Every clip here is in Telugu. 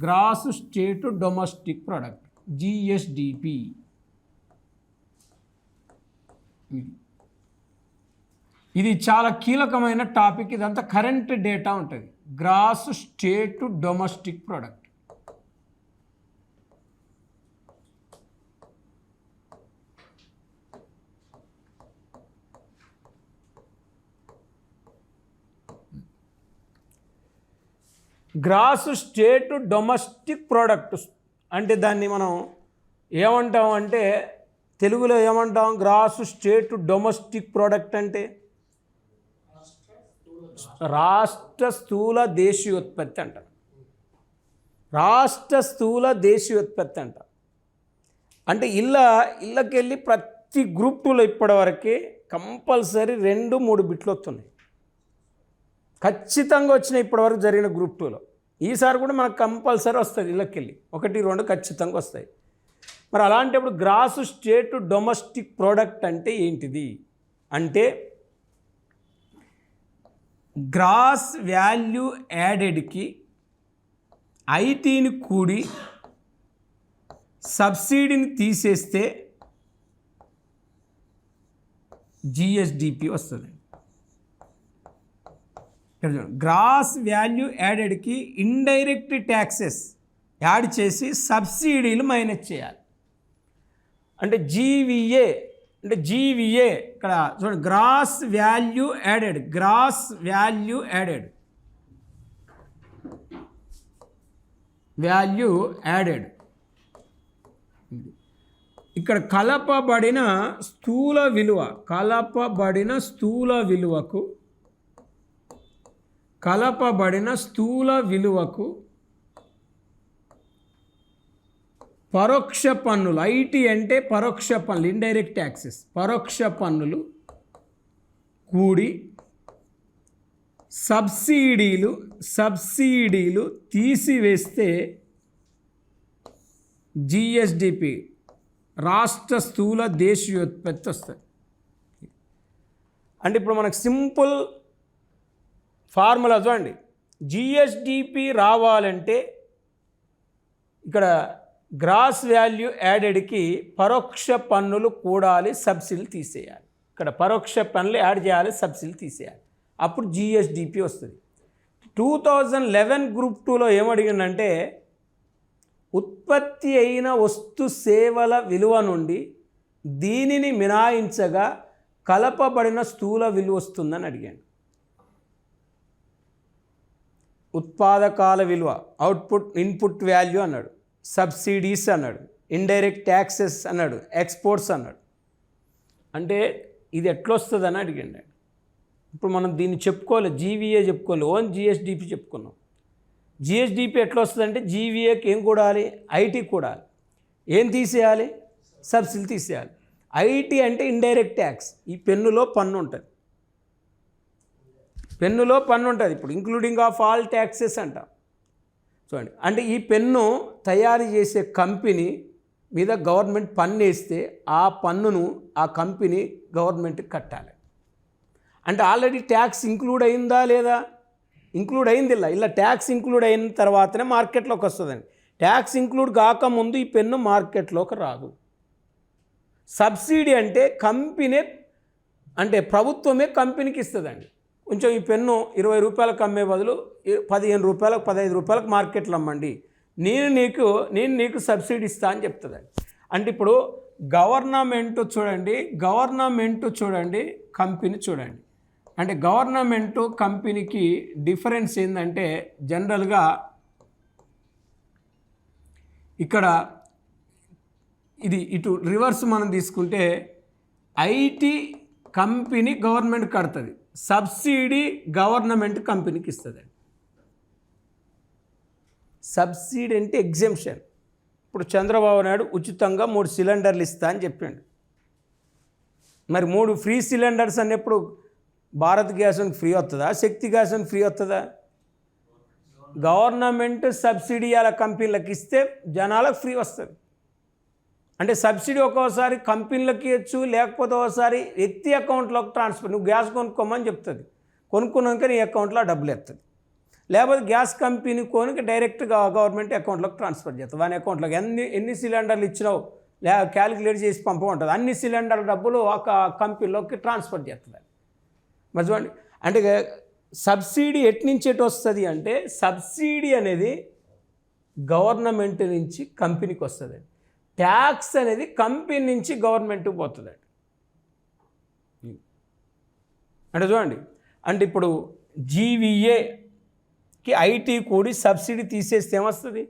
Gross state domestic product GSDP. ఇది చాలా కీలకమైన టాపిక్. ఇదంతా కరెంట్ డేటా ఉంటుంది. Gross state domestic product. Gross state domestic product అంటే దాన్ని మనం ఏమంటాం అంటే తెలుగులో ఏమంటాం? గ్రాస్ స్టేట్ డొమెస్టిక్ ప్రోడక్ట్ అంటే రాష్ట్ర స్థూల దేశీయోత్పత్తి అంటారు. రాష్ట్ర స్థూల దేశీయోత్పత్తి అంటారు. అంటే ఇళ్ళకెళ్ళి ప్రతి గ్రూప్ 2లో ఇప్పటివరకే కంపల్సరీ 2-3 బిట్లు వస్తున్నాయి. ఖచ్చితంగా వచ్చినాయి ఇప్పటివరకు జరిగిన గ్రూప్ 2లో. ఈసారి కూడా మనకు కంపల్సరీ వస్తుంది. ఇళ్ళకెళ్ళి 1-2 ఖచ్చితంగా వస్తాయి. మరి అలాంటప్పుడు గ్రాస్ స్టేట్ డొమెస్టిక్ ప్రోడక్ట్ అంటే ఏంటిది అంటే గ్రాస్ వాల్యూ యాడెడ్కి ఐటీని కూడి సబ్సిడీని తీసేస్తే జిఎస్డిపి వస్తుంది. గ్రాస్ వాల్యూ యాడెడ్కి ఇండైరెక్ట్ ట్యాక్సెస్ యాడ్ చేసి సబ్సిడీలు మైనస్ చేయాలి. అంటే జీవీఏ అంటే జీవీఏ ఇక్కడ చూడండి, gross value added. Gross value added ఇక్కడ కలపబడిన స్థూల విలువకు పరోక్ష పన్నులు, ఐటీ అంటే పరోక్ష పన్నులు, ఇండైరెక్ట్ ట్యాక్సెస్, పరోక్ష పన్నులు కూడి సబ్సిడీలు తీసివేస్తే జిఎస్డిపి రాష్ట్ర స్థూల దేశీయోత్పత్తి వస్తుంది. అంటే ఇప్పుడు మనకు సింపుల్ ఫార్ములా చూడండి. జిఎస్డిపి రావాలంటే ఇక్కడ గ్రాస్ వాల్యూ యాడెడ్కి పరోక్ష పన్నులు కూడాలి, సబ్సిడీలు తీసేయాలి. ఇక్కడ పరోక్ష పన్నులు యాడ్ చేయాలి, సబ్సిడీలు తీసేయాలి. అప్పుడు జిఎస్డిపి వస్తుంది. 2011 గ్రూప్ 2లో ఏమడిగిందంటే ఉత్పత్తి అయిన వస్తు సేవల విలువ నుండి దీనిని మినహాయించగా కలపబడిన స్థూల విలువ వస్తుందని అడిగాను. ఉత్పాదకాల విలువ, అవుట్పుట్ ఇన్పుట్ వాల్యూ అన్నాడు, సబ్సిడీస్ అన్నాడు, ఇండైరెక్ట్ ట్యాక్సెస్ అన్నాడు, ఎక్స్పోర్ట్స్ అన్నాడు. అంటే ఇది ఎట్లొస్తుందని అడిగండి. ఇప్పుడు మనం దీన్ని చెప్పుకోవాలి, జీవీఏ చెప్పుకోవాలి, ఓన్ జిఎస్డిపి చెప్పుకున్నాం. జిఎస్డిపి ఎట్లా వస్తుందంటే జీవీఏకి ఏం కూడాలి? ఐటీ కూడాలి. ఏం తీసేయాలి? సబ్సిడీలు తీసేయాలి. ఐటీ అంటే ఇండైరెక్ట్ ట్యాక్స్. ఈ పెన్నులో పన్ను ఉంటుంది. ఇప్పుడు ఇంక్లూడింగ్ ఆఫ్ ఆల్ ట్యాక్సెస్ అంటాం. చూడండి, అంటే ఈ పెన్ను తయారు చేసే కంపెనీ మీద గవర్నమెంట్ పన్ను వేస్తే ఆ పన్నును ఆ కంపెనీ గవర్నమెంట్కి కట్టాలి. అంటే ఆల్రెడీ ట్యాక్స్ ఇంక్లూడ్ అయిందా లేదా? ఇంక్లూడ్ అయింది. ఇలా ట్యాక్స్ ఇంక్లూడ్ అయిన తర్వాతనే మార్కెట్లోకి వస్తుందండి. ట్యాక్స్ ఇంక్లూడ్ కాకముందు ఈ పెన్ను మార్కెట్లోకి రాదు. సబ్సిడీ అంటే కంపెనీ అంటే ప్రభుత్వమే కంపెనీకి ఇస్తుందండి. కొంచెం ఈ పెన్ను 20 రూపాయలకు అమ్మే బదులు 15 రూపాయలకు 15 రూపాయలకు మార్కెట్లో అమ్మండి, నేను నీకు సబ్సిడీ ఇస్తా అని చెప్తుందండి. అంటే ఇప్పుడు గవర్నమెంట్ చూడండి, కంపెనీ చూడండి. అంటే గవర్నమెంటు కంపెనీకి డిఫరెన్స్ ఏంటంటే జనరల్గా ఇక్కడ ఇది ఇటు రివర్స్ మనం తీసుకుంటే ఐటీ కంపెనీ గవర్నమెంట్ కడుతుంది, సబ్సిడీ గవర్నమెంట్ కంపెనీకి ఇస్తుందండి. సబ్సిడీ అంటే ఎగ్జెంప్షన్. ఇప్పుడు చంద్రబాబు నాయుడు ఉచితంగా 3 సిలిండర్లు ఇస్తా అని చెప్పాడు. మరి 3 ఫ్రీ సిలిండర్స్ అన్నప్పుడు భారత్ గ్యాస్ ఫ్రీ వస్తుందా? శక్తి గ్యాస్ ఫ్రీ వస్తుందా? గవర్నమెంట్ సబ్సిడీ అలా కంపెనీలకు ఇస్తే జనాలకు ఫ్రీ వస్తుంది. అంటే సబ్సిడీ ఒక్కోసారి కంపెనీలకి ఇవ్వచ్చు, లేకపోతే ఒకసారి వ్యక్తి అకౌంట్లోకి ట్రాన్స్ఫర్. నువ్వు గ్యాస్ కొనుక్కోమని చెప్తుంది, కొనుక్కున్నాక నీ అకౌంట్లో డబ్బులు ఎత్తుంది. లేకపోతే గ్యాస్ కంపెనీ కోనికి డైరెక్ట్గా గవర్నమెంట్ అకౌంట్లోకి ట్రాన్స్ఫర్ చేస్తుంది. వాని అకౌంట్లోకి ఎన్ని సిలిండర్లు ఇచ్చినావు క్యాలిక్యులేట్ చేసి పంపమంటుంది. అన్ని సిలిండర్ల డబ్బులు ఒక కంపెనీలోకి ట్రాన్స్ఫర్ చేస్తుంది. మరి చూడండి, అంటే సబ్సిడీ ఎట్నుంచి ఎటు వస్తుంది అంటే సబ్సిడీ అనేది గవర్నమెంట్ నుంచి కంపెనీకి వస్తుంది. ట్యాక్స్ అనేది కంపెనీ నుంచి గవర్నమెంట్కి పోతుందండి. అంటే చూడండి, అంటే ఇప్పుడు జీవీఏకి ఐటీ కూడి సబ్సిడీ తీసేస్తే ఏమొస్తుంది?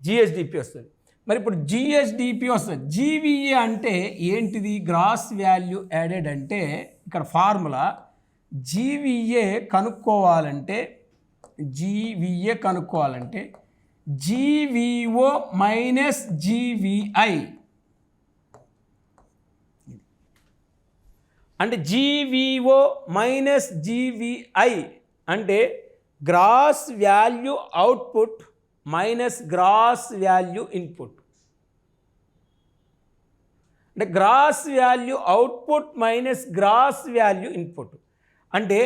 జిఎస్డిపి వస్తుంది. మరి ఇప్పుడు జిఎస్డిపి వస్తుంది. జీవీఏ అంటే ఏంటిది? Gross value added. అంటే ఇక్కడ ఫార్ములా జీవీఏ కనుక్కోవాలంటే జీవీఓ మైనస్ జీవీఐ. అంటే జీవీఓ మైనస్ జీవీఐ అంటే gross value output minus gross value input. అంటే gross value output minus gross value input. అంటే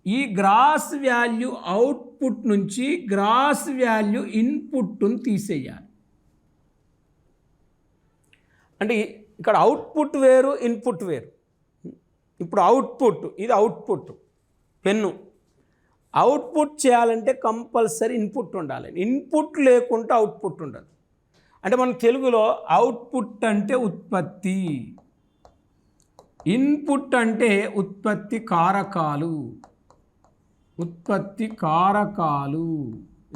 ఈ గ్రాస్ వాల్యూ అవుట్పుట్ నుంచి గ్రాస్ వాల్యూ ఇన్పుట్ను తీసేయాలి. అంటే ఇక్కడ అవుట్పుట్ వేరు, ఇన్పుట్ వేరు. ఇప్పుడు అవుట్పుట్, ఇది అవుట్పుట్ పెన్ను. అవుట్పుట్ చేయాలంటే కంపల్సరీ ఇన్పుట్ ఉండాలి. ఇన్పుట్ లేకుంటే అవుట్పుట్ ఉండదు. అంటే మన తెలుగులో అవుట్పుట్ అంటే ఉత్పత్తి, ఇన్పుట్ అంటే ఉత్పత్తి కారకాలు.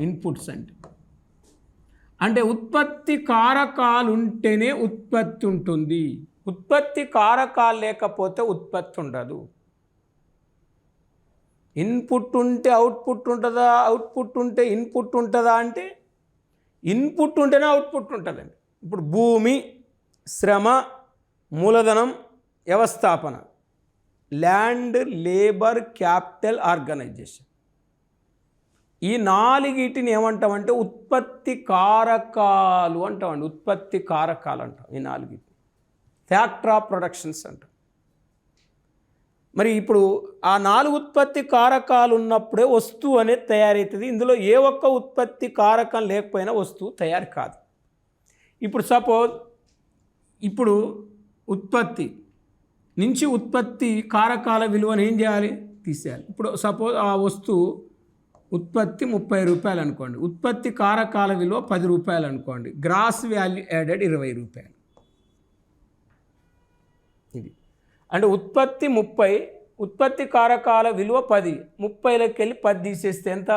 ఇన్పుట్స్ అంటే ఉత్పత్తి కారకాలు ఉంటేనే ఉత్పత్తి ఉంటుంది. ఉత్పత్తి కారకాలు లేకపోతే ఉత్పత్తి ఉండదు. ఇన్పుట్ ఉంటే అవుట్పుట్ ఉంటుందా? అవుట్పుట్ ఉంటే ఇన్పుట్ ఉంటుందా? అంటే ఇన్పుట్ ఉంటేనే అవుట్పుట్ ఉంటుందండి. ఇప్పుడు భూమి, శ్రమ, మూలధనం, వ్యవస్థాపన, ల్యాండ్, లేబర్, క్యాపిటల్, ఆర్గనైజేషన్. ఈ నాలుగిటిని ఏమంటామంటే ఉత్పత్తి కారకాలు అంటామండి. ఉత్పత్తి కారకాలు అంటాం ఈ నాలుగిటిని. ఫ్యాక్టర్ ఆఫ్ ప్రొడక్షన్స్ అంటాం. మరి ఇప్పుడు ఆ 4 ఉత్పత్తి కారకాలు ఉన్నప్పుడే వస్తువు అనేది తయారవుతుంది. ఇందులో ఏ ఒక్క ఉత్పత్తి కారకం లేకపోయినా వస్తువు తయారు కాదు. ఇప్పుడు సపోజ్ ఇప్పుడు ఉత్పత్తి నుంచి ఉత్పత్తి కారకాల విలువను ఏం చేయాలి? తీసేయాలి. ఇప్పుడు సపోజ్ ఆ వస్తువు ఉత్పత్తి 30 రూపాయలు అనుకోండి, ఉత్పత్తి కారకాల విలువ 10 రూపాయలు అనుకోండి, గ్రాస్ వాల్యూ యాడెడ్ 20 రూపాయలు. ఇది అంటే ఉత్పత్తి 30, ఉత్పత్తి కారకాల విలువ 10, 30లోకి వెళ్ళి 10 తీసేస్తే ఎంత?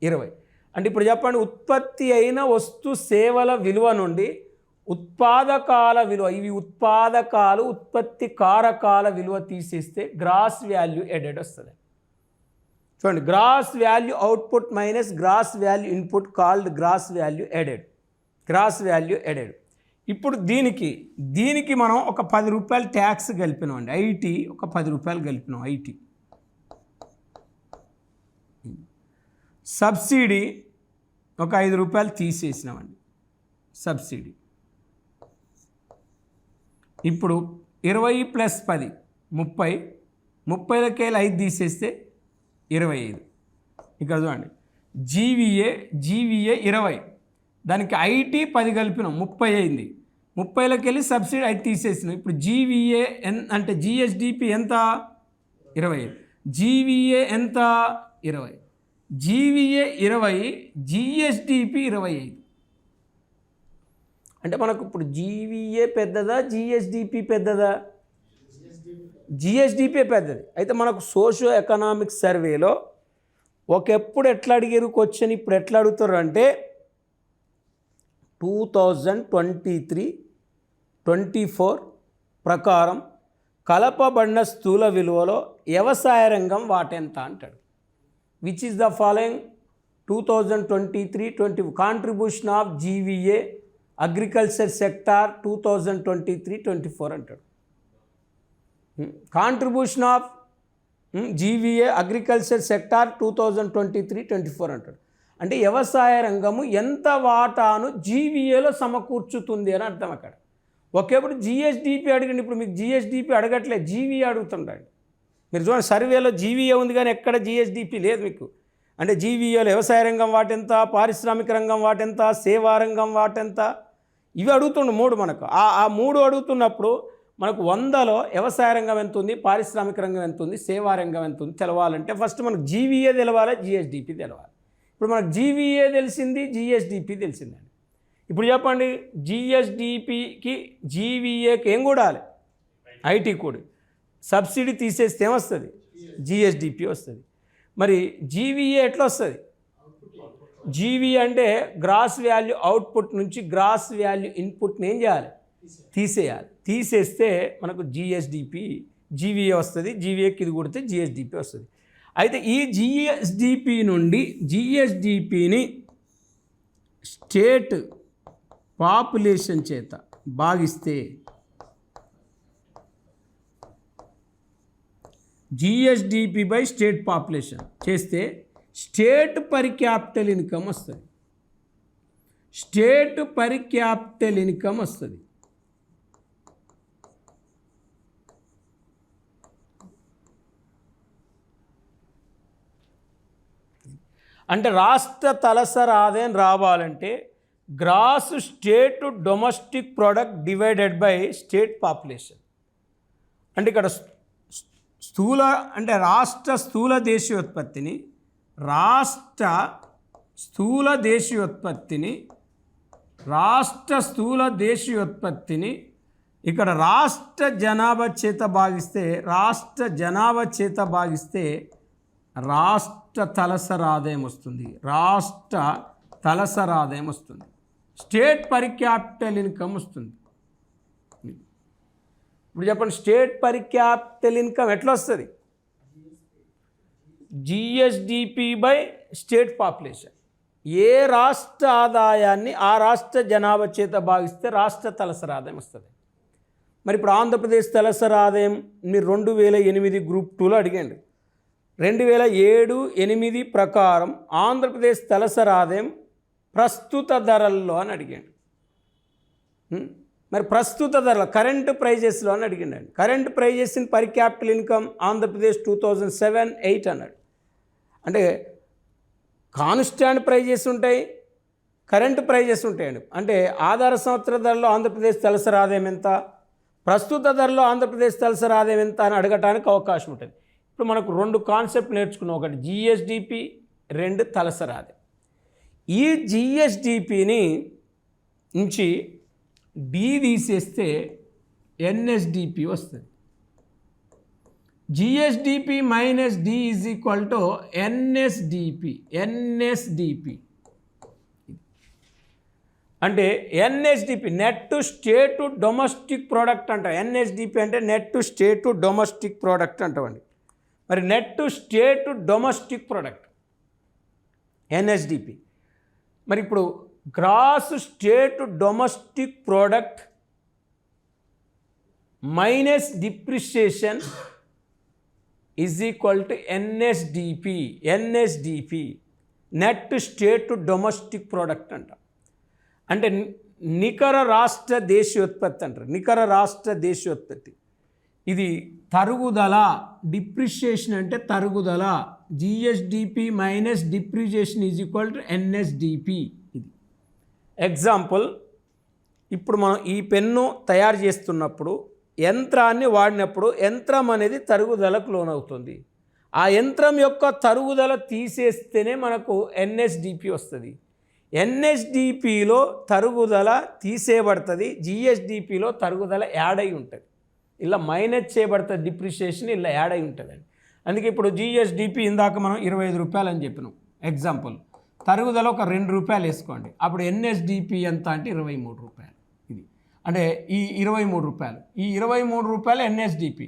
20. అంటే ఇప్పుడు చెప్పండి, ఉత్పత్తి అయిన వస్తు సేవల విలువ నుండి ఉత్పాదకాల విలువ, ఇవి ఉత్పాదకాలు, ఉత్పత్తి కారకాల విలువ తీసేస్తే గ్రాస్ వాల్యూ యాడెడ్ వస్తుంది. చూడండి, gross value output minus gross value input called gross value added. ఇప్పుడు దీనికి మనం ఒక 10 రూపాయలు ట్యాక్స్ కలిపినాం అండి. ఐటీ ఒక 10 రూపాయలు కలిపినాం. ఐటీ సబ్సిడీ ఒక 5 రూపాయలు తీసేసినామండి. సబ్సిడీ ఇప్పుడు 20 + 10 30, 30లోకి వెళ్ళి 5 తీసేస్తే 25. ఇక్కడ చూడండి, జీవీఏ 20, దానికి ఐటీ 10 కలిపినాం 30 అయింది. 30లోకి వెళ్ళి సబ్సిడీ 5 తీసేసినాం. ఇప్పుడు జీవీఏ అంటే జిఎస్డిపి ఎంత? 20. జీవీఏ ఎంత? 20. GVA 20, GSDP 25. అంటే మనకు ఇప్పుడు జీవీఏ పెద్దదా, జిఎస్డిపి పెద్దదా? జిఎస్డిపి పెద్దది. అయితే మనకు సోషియో ఎకనామిక్ సర్వేలో ఒకప్పుడు ఎట్లా అడిగారు క్వశ్చన్, ఇప్పుడు ఎట్లా అడుగుతారు అంటే 2023-24 ప్రకారం కలపబడిన స్థూల విలువలో వ్యవసాయ రంగం వాటెంత అంటాడు. Which is the following 2023-24 contribution of GVA agriculture sector 2023-24 అంటాడు. Contribution of GVA agriculture sector 2023-24 అంటాడు. అంటే వ్యవసాయ రంగము ఎంత వాటాను జీవీఏలో సమకూర్చుతుంది అని అర్థం. అక్కడ ఒకేప్పుడు జిఎస్డిపి అడగండి. ఇప్పుడు మీకు జిఎస్డిపి అడగట్లేదు, జీవీఏ అడుగుతుండండి. మీరు చూడండి, సర్వేలో జీవీఏ ఉంది కానీ ఎక్కడ జిఎస్డిపి లేదు మీకు. అంటే జీవీఏలో వ్యవసాయ రంగం వాటెంత, పారిశ్రామిక రంగం వాటెంత, సేవా రంగం వాటెంత, ఇవి అడుగుతుండు 3 మనకు. ఆ 3 అడుగుతున్నప్పుడు మనకు 100లో వ్యవసాయ రంగం ఎంత ఉంది, పారిశ్రామిక రంగం ఎంత ఉంది, సేవా రంగం ఎంత ఉంది తెలవాలంటే ఫస్ట్ మనకు జీవీఏ తెలవాలి, జిఎస్డిపి తెలవాలి. ఇప్పుడు మనకు జీవీఏ తెలిసింది, జిఎస్డిపి తెలిసిందండి. ఇప్పుడు చెప్పండి, జిఎస్డిపికి జీవీఏకి ఏం కూడాలి? IT code. సబ్సిడీ తీసేస్తే ఏమొస్తుంది? జిఎస్డిపి వస్తుంది. మరి జీవీఏ ఎట్లా వస్తుంది? జీవీ అంటే గ్రాస్ వాల్యూ అవుట్పుట్ నుంచి గ్రాస్ వాల్యూ ఇన్పుట్ని ఏం చేయాలి? తీసేయాలి. తీసేస్తే మనకు జిఎస్డిపి జీవీఏ వస్తుంది. జీవీఏకి ఇది కొడితే జిఎస్డిపి వస్తుంది. అయితే ఈ జిఎస్డిపి నుండి జిఎస్డిపిని స్టేట్ పాపులేషన్ చేత భాగిస్తే జిఎస్డిపి బై స్టేట్ పాపులేషన్ చేస్తే స్టేట్ పర్ క్యాపిటల్ ఇన్కమ్ వస్తుంది. స్టేట్ పర్ క్యాపిటల్ ఇన్కమ్ వస్తుంది. అంటే రాష్ట్ర తలసరి ఆదాయం రావాలంటే gross state domestic product divided by state population. అంటే ఇక్కడ స్థూల అంటే రాష్ట్ర స్థూల దేశీయోత్పత్తిని ఇక్కడ రాష్ట్ర జనాభా చేత భాగిస్తే రాష్ట్ర తలసరి ఆదాయం వస్తుంది. స్టేట్ పర్ క్యాపిటల్ ఇన్కమ్ వస్తుంది. ఇప్పుడు చెప్పండి, స్టేట్ పర్ క్యాపిటల్ ఇన్కమ్ ఎట్లా వస్తుంది? GSDP by state population. ఏ రాష్ట్ర ఆదాయాన్ని ఆ రాష్ట్ర జనాభా చేత భాగిస్తే రాష్ట్ర తలసరి ఆదాయం వస్తుంది. మరి ఇప్పుడు ఆంధ్రప్రదేశ్ తలసరి ఆదాయం మీరు 2008 గ్రూప్ 2లో అడిగండి. 2007-8 ప్రకారం ఆంధ్రప్రదేశ్ తలసరి ఆదాయం ప్రస్తుత ధరల్లో అని అడిగాడు. మరి ప్రస్తుత ధరలు కరెంట్ ప్రైజెస్లో అని అడిగిండండి. Current prices in per capital income Andhra Pradesh 2007-8 అన్నాడు. అంటే కాన్స్టాంట్ ప్రైజెస్ ఉంటాయి, కరెంట్ ప్రైజెస్ ఉంటాయండి. అంటే ఆధార సంవత్సర ధరలో ఆంధ్రప్రదేశ్ తలసరి ఆదాయం ఎంత, ప్రస్తుత ధరలో ఆంధ్రప్రదేశ్ తలసరి ఆదాయం ఎంత అని అడగటానికి అవకాశం ఉంటుంది. ఇప్పుడు మనకు 2 కాన్సెప్ట్ నేర్చుకున్నాం. ఒకటి జిఎస్డిపి, 2 తలసరి ఆదాయం. ఈ జిఎస్డిపిని నుంచి డి తీసేస్తే ఎన్ఎస్డిపి వస్తుంది. GSDP minus D is equal to NSDP. అంటే NSDP net state domestic product అంట. ఎన్ఎస్డిపి అంటే నెట్ స్టేట్ డొమెస్టిక్ ప్రోడక్ట్ అంటామండి. మరి net state domestic product NSDP. మరి ఇప్పుడు gross state domestic product minus depreciation is equal to NSDP. Net state domestic product అంట. అంటే నికర రాష్ట్ర దేశీయోత్పత్తి అంటారు. నికర రాష్ట్ర దేశీయోత్పత్తి ఇది తరుగుదల. డిప్రిషియేషన్ అంటే తరుగుదల. GSDP minus depreciation is equal to NSDP. ఇది ఎగ్జాంపుల్. ఇప్పుడు మనం ఈ పెన్ను తయారు చేస్తున్నప్పుడు యంత్రాన్ని వాడినప్పుడు యంత్రం అనేది తరుగుదలకు లోనవుతుంది. ఆ యంత్రం యొక్క తరుగుదల తీసేస్తేనే మనకు ఎన్ఎస్డిపి వస్తుంది. ఎన్ఎస్డిపిలో తరుగుదల తీసేయబడుతుంది, జిఎస్డిపిలో తరుగుదల యాడ్ అయి ఉంటుంది. ఇలా మైనస్ చేయబడుతుంది డిప్రిషియేషన్, ఇలా యాడ్ అయి ఉంటుందండి. అందుకే ఇప్పుడు జిఎస్డిపి ఇందాక మనం 25 రూపాయలు అని చెప్పినాం. ఎగ్జాంపుల్, తరుగుదల ఒక 2 రూపాయలు వేసుకోండి. అప్పుడు ఎన్ఎస్డిపి ఎంత అంటే 23 రూపాయలు. ఇది అంటే ఈ 23 రూపాయలు, ఈ 23 రూపాయలు ఎన్ఎస్డిపి.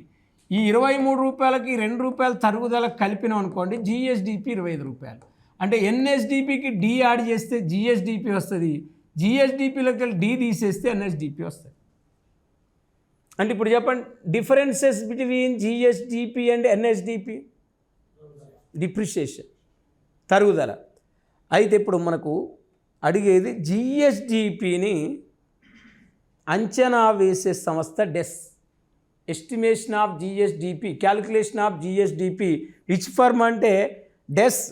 ఈ 23 రూపాయలకి 2 రూపాయలు తరుగుదల కలిపినాం అనుకోండి, జిఎస్డిపి 25 రూపాయలు. అంటే ఎన్ఎస్డిపికి డి యాడ్ చేస్తే జిఎస్డిపి వస్తుంది, జిఎస్డిపిలోకి డి తీసేస్తే ఎన్ఎస్డిపి వస్తుంది. అంటే ఇప్పుడు చెప్పండి, differences between GSDP and NSDP. Depreciation, తరుగుదల. అయితే ఇప్పుడు మనకు అడిగేది జిఎస్డిపిని అంచనా వేసే సంస్థ DES. Estimation of GSDP, calculation of GSDP which firm అంటే DES.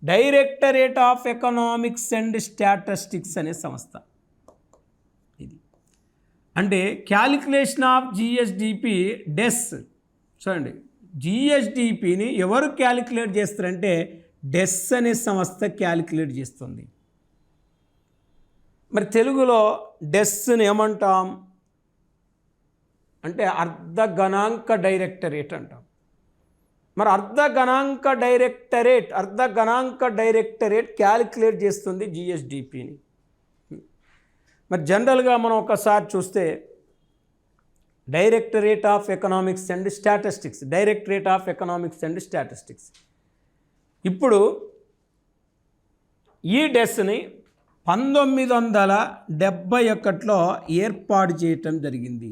Directorate of economics and statistics అనే సంస్థ ఇది. అంటే క్యాలిక్యులేషన్ ఆఫ్ జిఎస్డిపి డెస్. చూడండి, జిఎస్డిపిని ఎవరు క్యాలిక్యులేట్ చేస్తారంటే డెస్ అనే సంస్థ క్యాలిక్యులేట్ చేస్తుంది. మరి తెలుగులో డెస్ని ఏమంటాం అంటే అర్ధ గణాంక డైరెక్టరేట్ అంటాం. మరి అర్ధ గణాంక డైరెక్టరేట్ క్యాలిక్యులేట్ చేస్తుంది జిఎస్డిపిని. మరి జనరల్గా మనం ఒకసారి చూస్తే directorate of economics and statistics ఇప్పుడు ఈ డెస్ని 1971లో ఏర్పాటు చేయటం జరిగింది.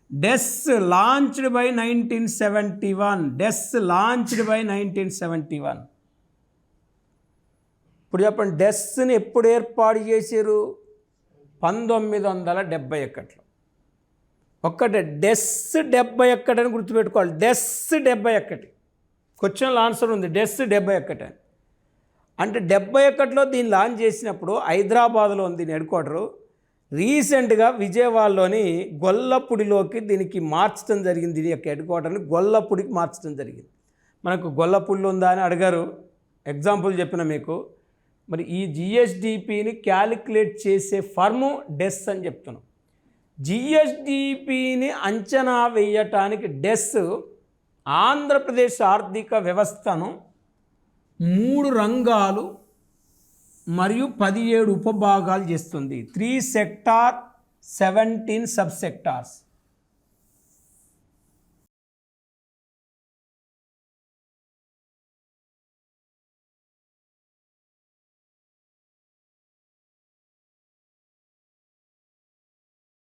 డెస్ లాంచ్డ్ బై 1971. ఇప్పుడు చెప్పండి, డెస్ని ఎప్పుడు ఏర్పాటు చేశారు? 1971లో. ఒక్కటే డెస్ 71 అని గుర్తుపెట్టుకోవాలి. డెస్ 71 క్వశ్చన్లో ఆన్సర్ ఉంది. డెస్ 71 అని అంటే 71లో దీన్ని లాంచ్ చేసినప్పుడు హైదరాబాద్లో ఉంది దీని హెడ్ క్వార్టరు. రీసెంట్గా విజయవాడలోని గొల్లపూడిలోకి దీనికి మార్చడం జరిగింది. దీని యొక్క హెడ్ క్వార్టర్ని గొల్లపూడికి మార్చడం జరిగింది. మనకు గొల్లపూడిలో ఉందా అని అడిగారు, ఎగ్జాంపుల్ చెప్పిన మీకు. మరి ఈ జిఎస్డిపిని క్యాలిక్యులేట్ చేసే ఫర్ము డెస్ అని చెప్తున్నాం. జిఎస్డిపిని అంచనా వేయటానికి డెస్ ఆంధ్రప్రదేశ్ ఆర్థిక వ్యవస్థను 3 రంగాలు మరియు 17 ఉపభాగాలు చేస్తుంది. 3 సెక్టార్ 17 సబ్ సెక్టార్స్.